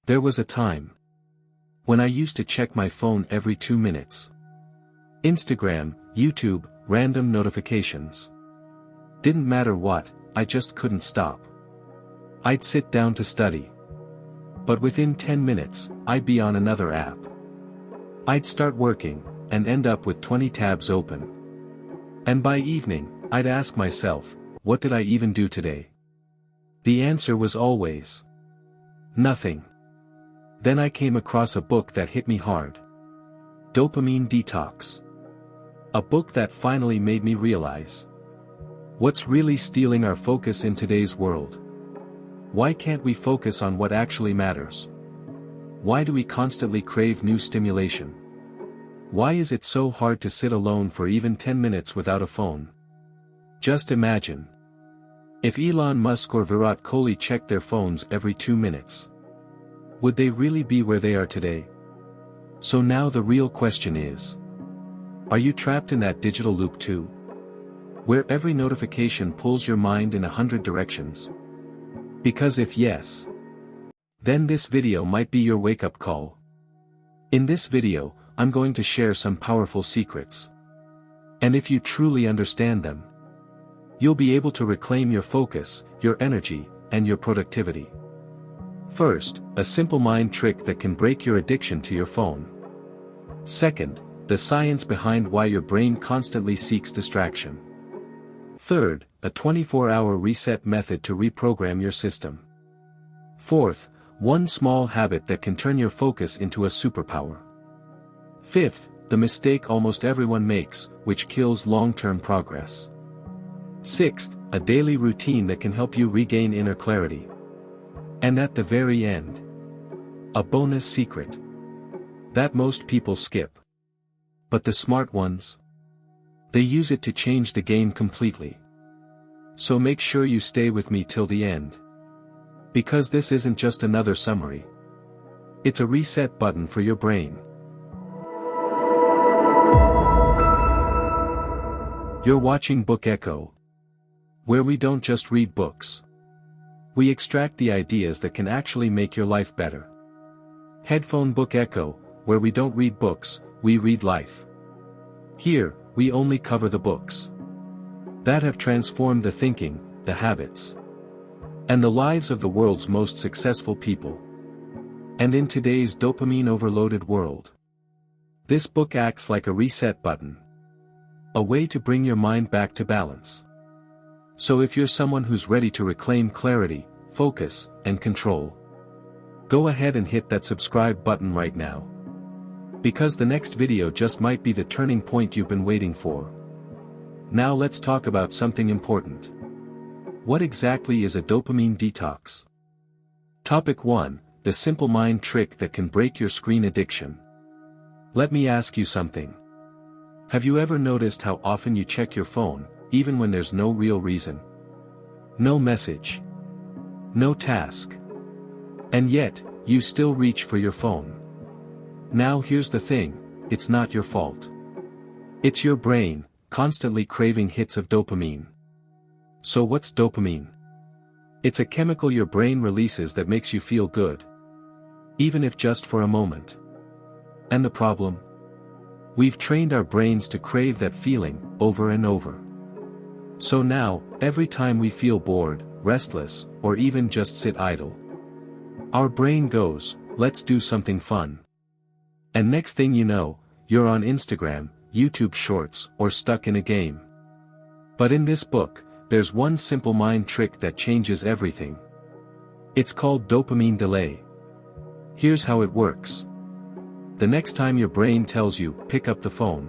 There was a time when I used to check my phone every 2 minutes. Instagram, YouTube, random notifications. Didn't matter what, I just couldn't stop. I'd sit down to study. But within 10 minutes, I'd be on another app. I'd start working, and end up with 20 tabs open. And by evening, I'd ask myself, what did I even do today? The answer was always nothing. Then I came across a book that hit me hard. Dopamine Detox. A book that finally made me realize what's really stealing our focus in today's world. Why can't we focus on what actually matters? Why do we constantly crave new stimulation? Why is it so hard to sit alone for even 10 minutes without a phone? Just imagine if Elon Musk or Virat Kohli checked their phones every 2 minutes. Would they really be where they are today? So now the real question is, are you trapped in that digital loop too? Where every notification pulls your mind in 100 directions? Because if yes, then this video might be your wake-up call. In this video, I'm going to share some powerful secrets. And if you truly understand them, you'll be able to reclaim your focus, your energy, and your productivity. First, a simple mind trick that can break your addiction to your phone. Second, the science behind why your brain constantly seeks distraction. Third, a 24-hour reset method to reprogram your system. Fourth, one small habit that can turn your focus into a superpower. Fifth, the mistake almost everyone makes, which kills long-term progress. Sixth, a daily routine that can help you regain inner clarity. And at the very end, a bonus secret that most people skip. But the smart ones, they use it to change the game completely. So make sure you stay with me till the end. Because this isn't just another summary. It's a reset button for your brain. You're watching Book Echo, where we don't just read books. We extract the ideas that can actually make your life better. Headphone Book Echo, where we don't read books, we read life. Here, we only cover the books that have transformed the thinking, the habits, and the lives of the world's most successful people. And in today's dopamine-overloaded world, this book acts like a reset button. A way to bring your mind back to balance. So if you're someone who's ready to reclaim clarity, focus, and control, go ahead and hit that subscribe button right now. Because the next video just might be the turning point you've been waiting for. Now let's talk about something important. What exactly is a dopamine detox? Topic 1, the simple mind trick that can break your screen addiction. Let me ask you something. Have you ever noticed how often you check your phone, even when there's no real reason? No message. No task. And yet, you still reach for your phone. Now here's the thing, it's not your fault. It's your brain, constantly craving hits of dopamine. So what's dopamine? It's a chemical your brain releases that makes you feel good. Even if just for a moment. And the problem? We've trained our brains to crave that feeling, over and over. So now, every time we feel bored, restless, or even just sit idle, our brain goes, let's do something fun. And next thing you know, you're on Instagram, YouTube Shorts, or stuck in a game. But in this book, there's one simple mind trick that changes everything. It's called dopamine delay. Here's how it works. The next time your brain tells you, pick up the phone,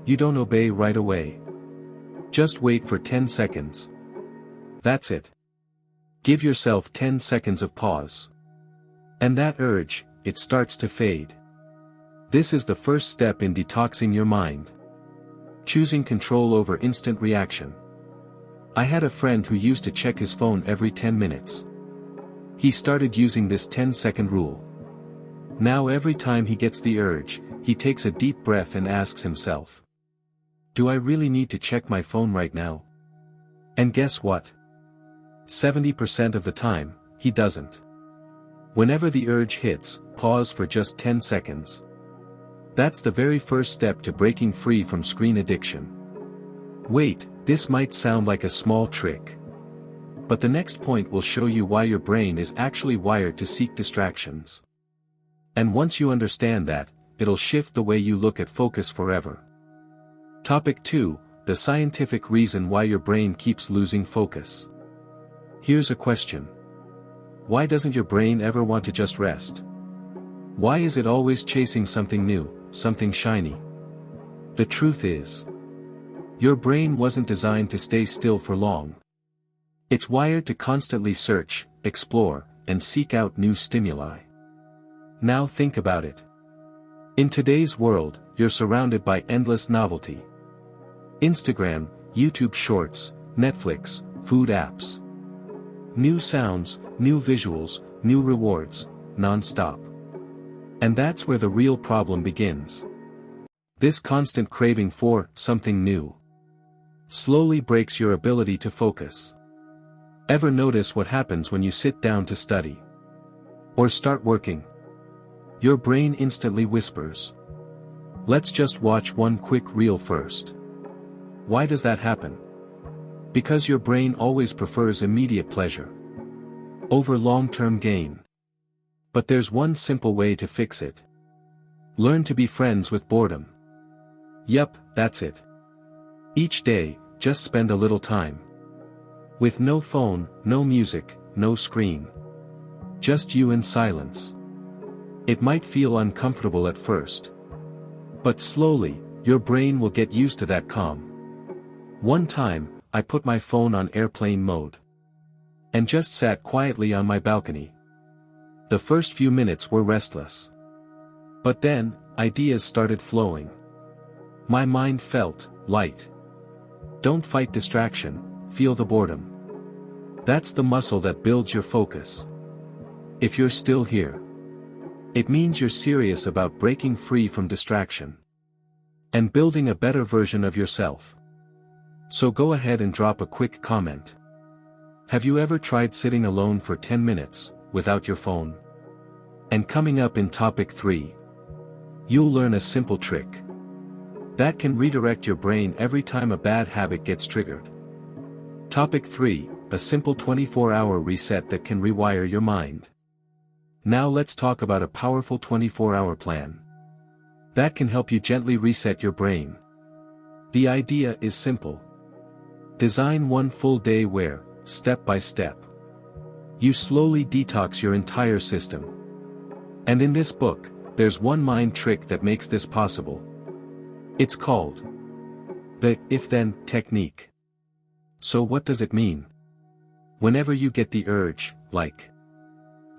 you don't obey right away. Just wait for 10 seconds. That's it. Give yourself 10 seconds of pause. And that urge, it starts to fade. This is the first step in detoxing your mind. Choosing control over instant reaction. I had a friend who used to check his phone every 10 minutes. He started using this 10-second rule. Now every time he gets the urge, he takes a deep breath and asks himself, do I really need to check my phone right now? And guess what? 70% of the time, he doesn't. Whenever the urge hits, pause for just 10 seconds. That's the very first step to breaking free from screen addiction. Wait, this might sound like a small trick. But the next point will show you why your brain is actually wired to seek distractions. And once you understand that, it'll shift the way you look at focus forever. Topic 2, the scientific reason why your brain keeps losing focus. Here's a question. Why doesn't your brain ever want to just rest? Why is it always chasing something new, something shiny? The truth is, your brain wasn't designed to stay still for long. It's wired to constantly search, explore, and seek out new stimuli. Now think about it. In today's world, you're surrounded by endless novelty. Instagram, YouTube Shorts, Netflix, food apps. New sounds, new visuals, new rewards, non-stop. And that's where the real problem begins. This constant craving for something new slowly breaks your ability to focus. Ever notice what happens when you sit down to study or start working? Your brain instantly whispers, "Let's just watch one quick reel first." Why does that happen? Because your brain always prefers immediate pleasure over long-term gain. But there's one simple way to fix it. Learn to be friends with boredom. Yup, that's it. Each day, just spend a little time with no phone, no music, no screen. Just you in silence. It might feel uncomfortable at first. But slowly, your brain will get used to that calm. One time, I put my phone on airplane mode and just sat quietly on my balcony. The first few minutes were restless. But then, ideas started flowing. My mind felt light. Don't fight distraction, feel the boredom. That's the muscle that builds your focus. If you're still here, it means you're serious about breaking free from distraction and building a better version of yourself. So go ahead and drop a quick comment. Have you ever tried sitting alone for 10 minutes, without your phone? And coming up in topic 3, you'll learn a simple trick that can redirect your brain every time a bad habit gets triggered. Topic 3, a simple 24-hour reset that can rewire your mind. Now let's talk about a powerful 24-hour plan that can help you gently reset your brain. The idea is simple. Design one full day where, step by step, you slowly detox your entire system. And in this book, there's one mind trick that makes this possible. It's called the if-then technique. So what does it mean? Whenever you get the urge, like,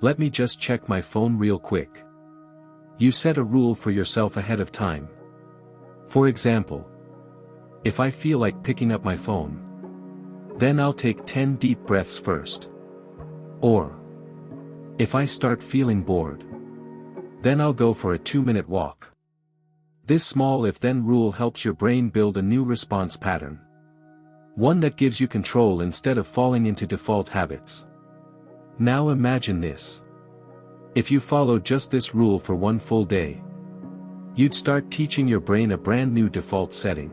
"Let me just check my phone real quick," you set a rule for yourself ahead of time. For example, if I feel like picking up my phone, then I'll take 10 deep breaths first. Or, if I start feeling bored, then I'll go for a 2-minute walk. This small if-then rule helps your brain build a new response pattern. One that gives you control instead of falling into default habits. Now imagine this. If you follow just this rule for one full day, you'd start teaching your brain a brand new default setting.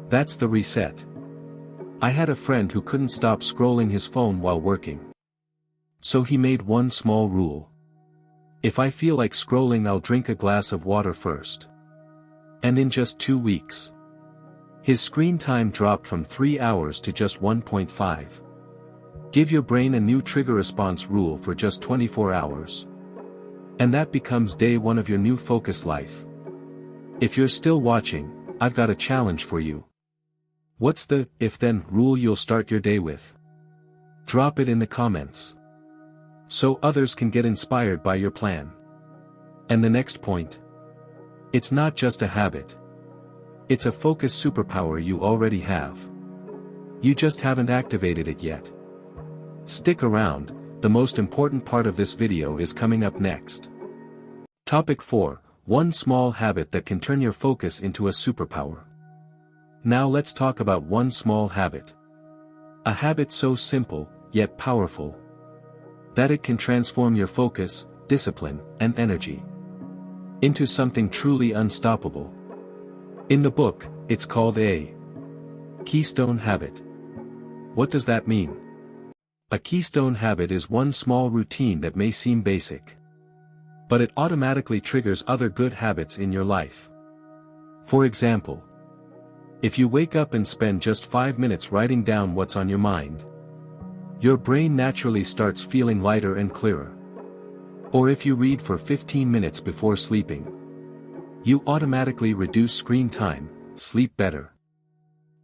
That's the reset. I had a friend who couldn't stop scrolling his phone while working. So he made one small rule. If I feel like scrolling, I'll drink a glass of water first. And in just 2 weeks, his screen time dropped from 3 hours to just 1.5. Give your brain a new trigger response rule for just 24 hours. And that becomes day 1 of your new focus life. If you're still watching, I've got a challenge for you. What's the if-then rule you'll start your day with? Drop it in the comments, so others can get inspired by your plan. And the next point. It's not just a habit. It's a focus superpower you already have. You just haven't activated it yet. Stick around, the most important part of this video is coming up next. Topic 4, one small habit that can turn your focus into a superpower. Now let's talk about one small habit. A habit so simple, yet powerful, that it can transform your focus, discipline, and energy into something truly unstoppable. In the book, it's called a Keystone habit. What does that mean? A keystone habit is one small routine that may seem basic, but it automatically triggers other good habits in your life. For example, if you wake up and spend just 5 minutes writing down what's on your mind, your brain naturally starts feeling lighter and clearer. Or if you read for 15 minutes before sleeping, you automatically reduce screen time, sleep better,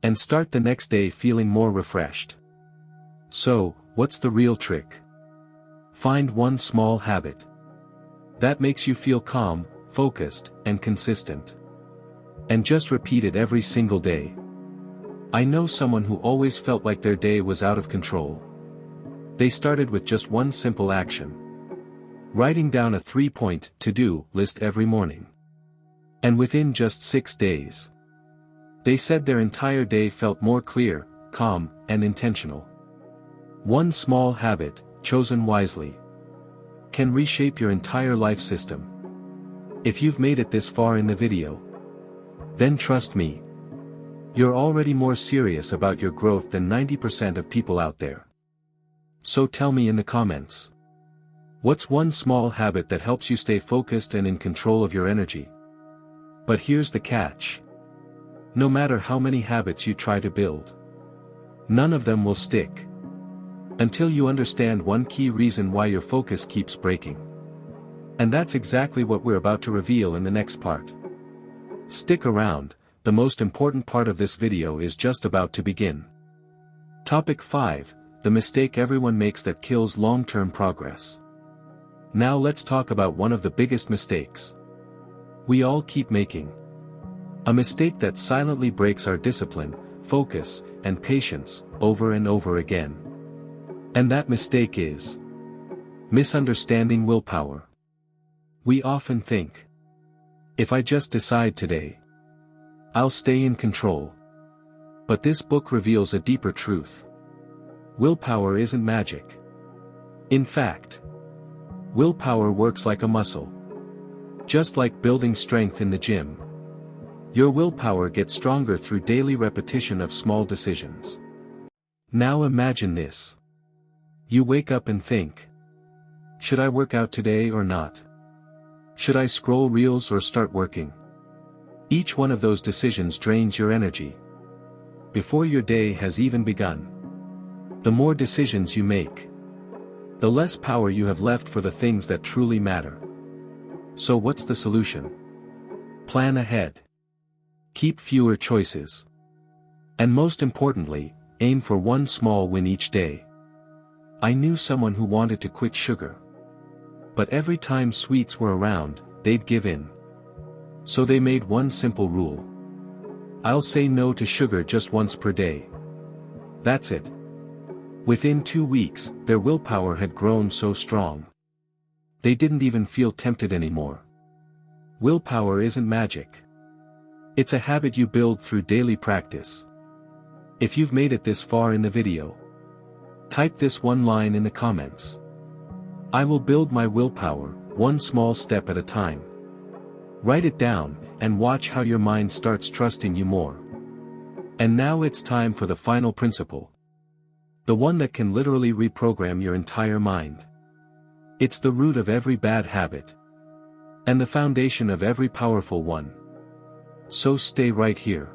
and start the next day feeling more refreshed. So, what's the real trick? Find one small habit that makes you feel calm, focused, and consistent. And just repeat it every single day. I know someone who always felt like their day was out of control. They started with just one simple action: writing down a 3-point to-do list every morning. And within just 6 days, they said their entire day felt more clear, calm, and intentional. One small habit, chosen wisely, can reshape your entire life system. If you've made it this far in the video, then trust me, you're already more serious about your growth than 90% of people out there. So tell me in the comments, what's one small habit that helps you stay focused and in control of your energy? But here's the catch. No matter how many habits you try to build, none of them will stick until you understand one key reason why your focus keeps breaking. And that's exactly what we're about to reveal in the next part. Stick around, the most important part of this video is just about to begin. Topic 5, the mistake everyone makes that kills long-term progress. Now let's talk about one of the biggest mistakes we all keep making. A mistake that silently breaks our discipline, focus, and patience, over and over again. And that mistake is misunderstanding willpower. We often think, if I just decide today, I'll stay in control. But this book reveals a deeper truth. Willpower isn't magic. In fact, willpower works like a muscle. Just like building strength in the gym, your willpower gets stronger through daily repetition of small decisions. Now imagine this. You wake up and think, should I work out today or not? Should I scroll reels or start working? Each one of those decisions drains your energy before your day has even begun. The more decisions you make, the less power you have left for the things that truly matter. So what's the solution? Plan ahead. Keep fewer choices. And most importantly, aim for one small win each day. I knew someone who wanted to quit sugar, but every time sweets were around, they'd give in. So they made one simple rule. I'll say no to sugar just once per day. That's it. Within 2 weeks, their willpower had grown so strong, they didn't even feel tempted anymore. Willpower isn't magic. It's a habit you build through daily practice. If you've made it this far in the video, type this one line in the comments. I will build my willpower, one small step at a time. Write it down, and watch how your mind starts trusting you more. And now it's time for the final principle. The one that can literally reprogram your entire mind. It's the root of every bad habit, and the foundation of every powerful one. So stay right here,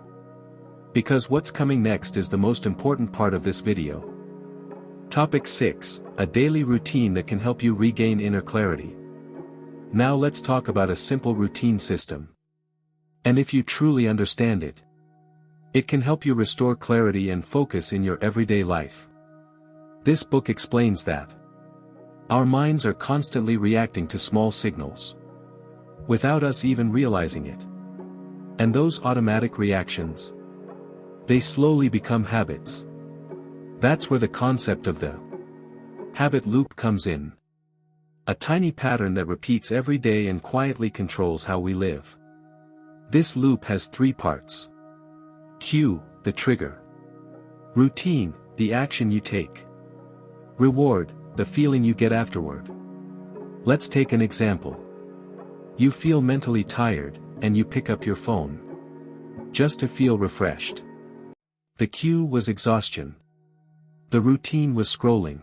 because what's coming next is the most important part of this video. Topic 6, a daily routine that can help you regain inner clarity. Now let's talk about a simple routine system. And if you truly understand it, it can help you restore clarity and focus in your everyday life. This book explains that our minds are constantly reacting to small signals, without us even realizing it. And those automatic reactions, they slowly become habits. That's where the concept of the habit loop comes in. A tiny pattern that repeats every day and quietly controls how we live. This loop has 3 parts. Cue, the trigger. Routine, the action you take. Reward, the feeling you get afterward. Let's take an example. You feel mentally tired, and you pick up your phone. Just to feel refreshed. The cue was exhaustion. The routine was scrolling.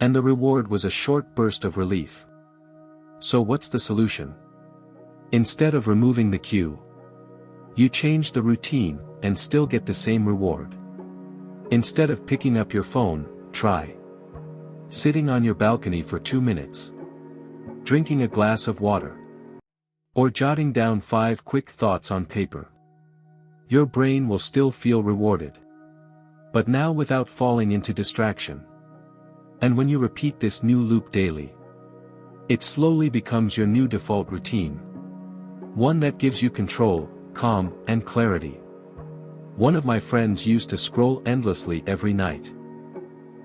And the reward was a short burst of relief. So what's the solution? Instead of removing the cue, you change the routine, and still get the same reward. Instead of picking up your phone, try sitting on your balcony for 2 minutes. Drinking a glass of water. Or jotting down 5 quick thoughts on paper. Your brain will still feel rewarded. But now without falling into distraction. And when you repeat this new loop daily, it slowly becomes your new default routine. One that gives you control, calm, and clarity. One of my friends used to scroll endlessly every night.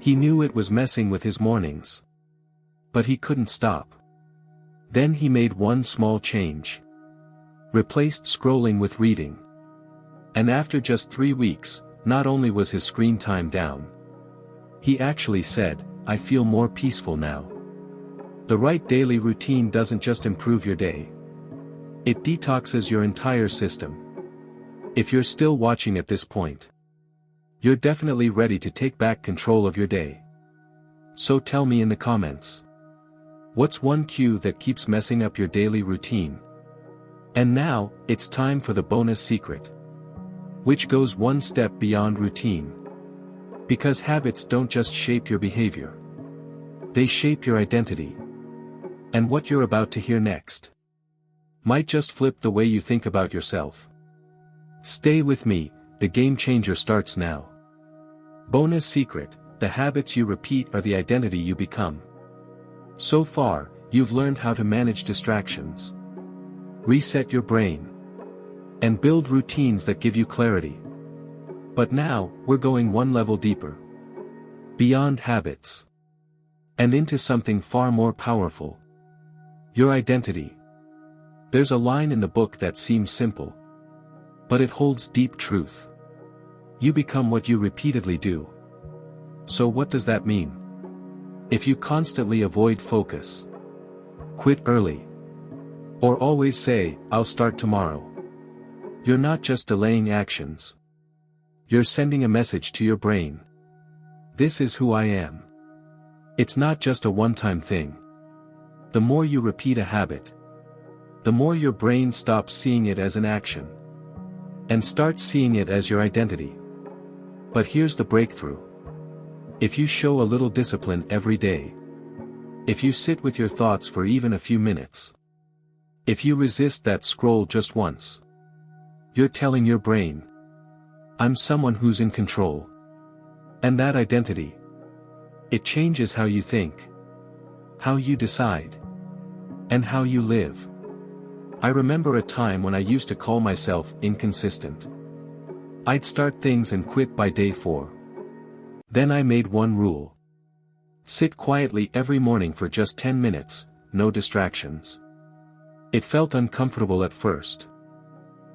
He knew it was messing with his mornings. But he couldn't stop. Then he made one small change. Replaced scrolling with reading. And after just 3 weeks, not only was his screen time down, he actually said, "I feel more peaceful now." The right daily routine doesn't just improve your day. It detoxes your entire system. If you're still watching at this point, you're definitely ready to take back control of your day. So tell me in the comments. What's one cue that keeps messing up your daily routine? And now, it's time for the bonus secret. Which goes one step beyond routine. Because habits don't just shape your behavior. They shape your identity. And what you're about to hear next might just flip the way you think about yourself. Stay with me, the game changer starts now. Bonus secret, the habits you repeat are the identity you become. So far, you've learned how to manage distractions, reset your brain, and build routines that give you clarity. But now, we're going one level deeper. Beyond habits. And into something far more powerful. Your identity. There's a line in the book that seems simple. But it holds deep truth. You become what you repeatedly do. So what does that mean? If you constantly avoid focus, quit early, or always say, "I'll start tomorrow," you're not just delaying actions. You're sending a message to your brain. This is who I am. It's not just a one-time thing. The more you repeat a habit, the more your brain stops seeing it as an action, and starts seeing it as your identity. But here's the breakthrough. If you show a little discipline every day, if you sit with your thoughts for even a few minutes, if you resist that scroll just once, you're telling your brain, "I'm someone who's in control." And that identity, it changes how you think, how you decide, and how you live. I remember a time when I used to call myself inconsistent. I'd start things and quit by day 4. Then I made one rule. Sit quietly every morning for just 10 minutes, no distractions. It felt uncomfortable at first.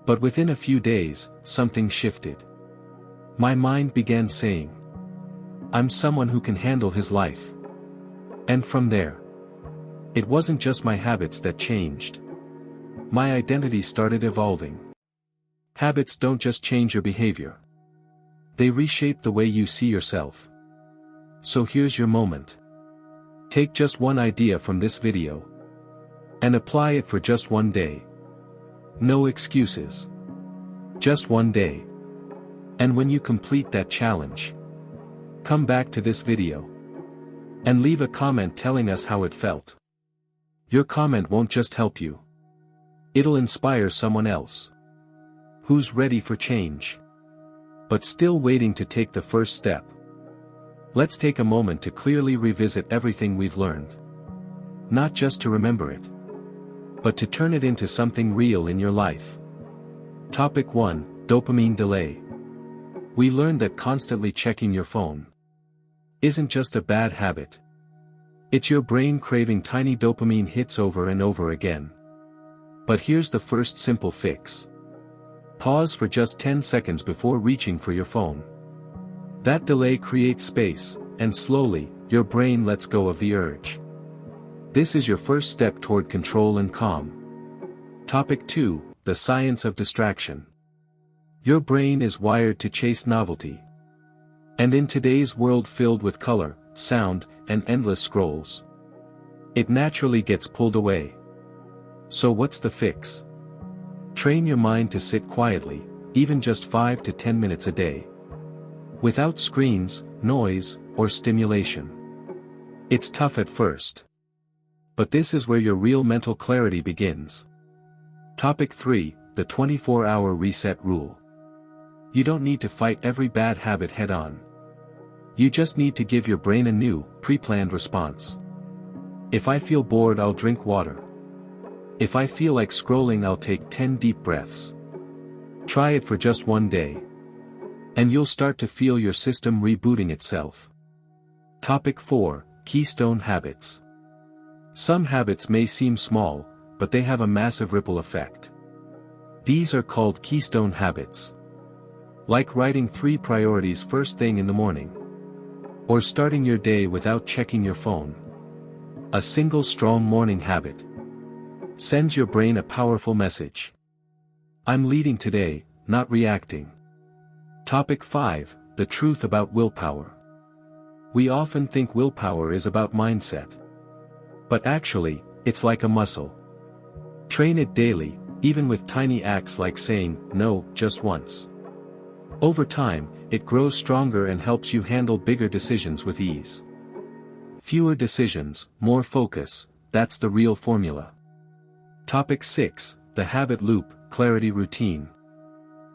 But within a few days, something shifted. My mind began saying, "I'm someone who can handle his life." And from there, it wasn't just my habits that changed. My identity started evolving. Habits don't just change your behavior. They reshape the way you see yourself. So here's your moment. Take just one idea from this video, and apply it for just one day. No excuses. Just one day. And when you complete that challenge, come back to this video, and leave a comment telling us how it felt. Your comment won't just help you. It'll inspire someone else who's ready for change, but still waiting to take the first step. Let's take a moment to clearly revisit everything we've learned. Not just to remember it, but to turn it into something real in your life. Topic 1, Dopamine delay. We learned that constantly checking your phone isn't just a bad habit. It's your brain craving tiny dopamine hits over and over again. But here's the first simple fix. Pause for just 10 seconds before reaching for your phone. That delay creates space, and slowly, your brain lets go of the urge. This is your first step toward control and calm. Topic 2, the science of distraction. Your brain is wired to chase novelty. And in today's world filled with color, sound, and endless scrolls, it naturally gets pulled away. So what's the fix? Train your mind to sit quietly, even just 5 to 10 minutes a day. Without screens, noise, or stimulation. It's tough at first. But this is where your real mental clarity begins. Topic 3, the 24-hour reset rule. You don't need to fight every bad habit head-on. You just need to give your brain a new, pre-planned response. If I feel bored, I'll drink water. If I feel like scrolling, I'll take 10 deep breaths. Try it for just one day. And you'll start to feel your system rebooting itself. Topic 4, Keystone habits. Some habits may seem small, but they have a massive ripple effect. These are called keystone habits. Like writing 3 priorities first thing in the morning. Or starting your day without checking your phone. A single strong morning habit sends your brain a powerful message. I'm leading today, not reacting. Topic 5, the truth about willpower. We often think willpower is about mindset. But actually, it's like a muscle. Train it daily, even with tiny acts like saying no just once. Over time, it grows stronger and helps you handle bigger decisions with ease. Fewer decisions, more focus, that's the real formula. Topic 6, the habit loop, clarity routine.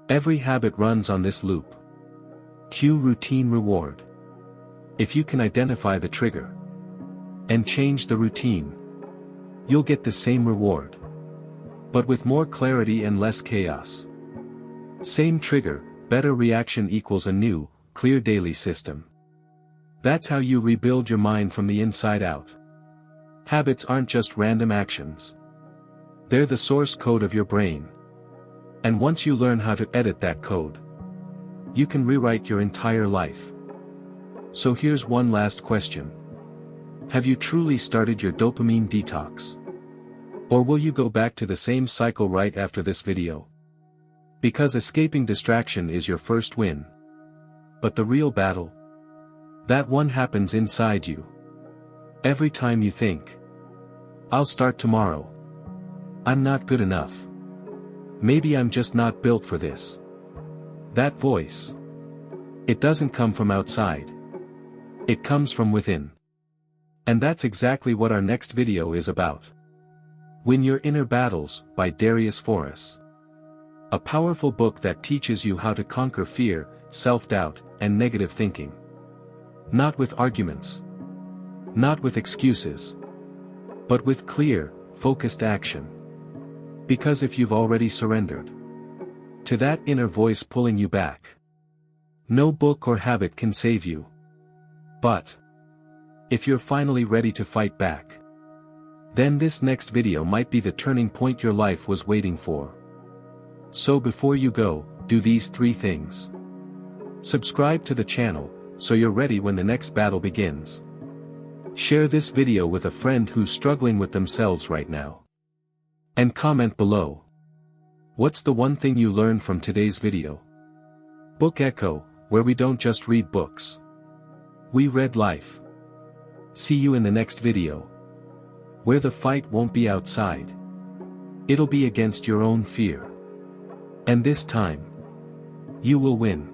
Every habit runs on this loop. Cue routine reward. If you can identify the trigger and change the routine, you'll get the same reward, but with more clarity and less chaos. Same trigger, better reaction equals a new, clear daily system. That's how you rebuild your mind from the inside out. Habits aren't just random actions. They're the source code of your brain. And once you learn how to edit that code, you can rewrite your entire life. So here's one last question. Have you truly started your dopamine detox? Or will you go back to the same cycle right after this video? Because escaping distraction is your first win. But the real battle? That one happens inside you. Every time you think, I'll start tomorrow. I'm not good enough. Maybe I'm just not built for this. That voice. It doesn't come from outside. It comes from within. And that's exactly what our next video is about. Win Your Inner Battles, by Darius Forrest. A powerful book that teaches you how to conquer fear, self-doubt, and negative thinking. Not with arguments. Not with excuses. But with clear, focused action. Because if you've already surrendered to that inner voice pulling you back, no book or habit can save you. But if you're finally ready to fight back, then this next video might be the turning point your life was waiting for. So before you go, do these 3 things. Subscribe to the channel, so you're ready when the next battle begins. Share this video with a friend who's struggling with themselves right now. And comment below. What's the one thing you learned from today's video? Book Echo, where we don't just read books. We read life. See you in the next video. Where the fight won't be outside. It'll be against your own fear. And this time, you will win.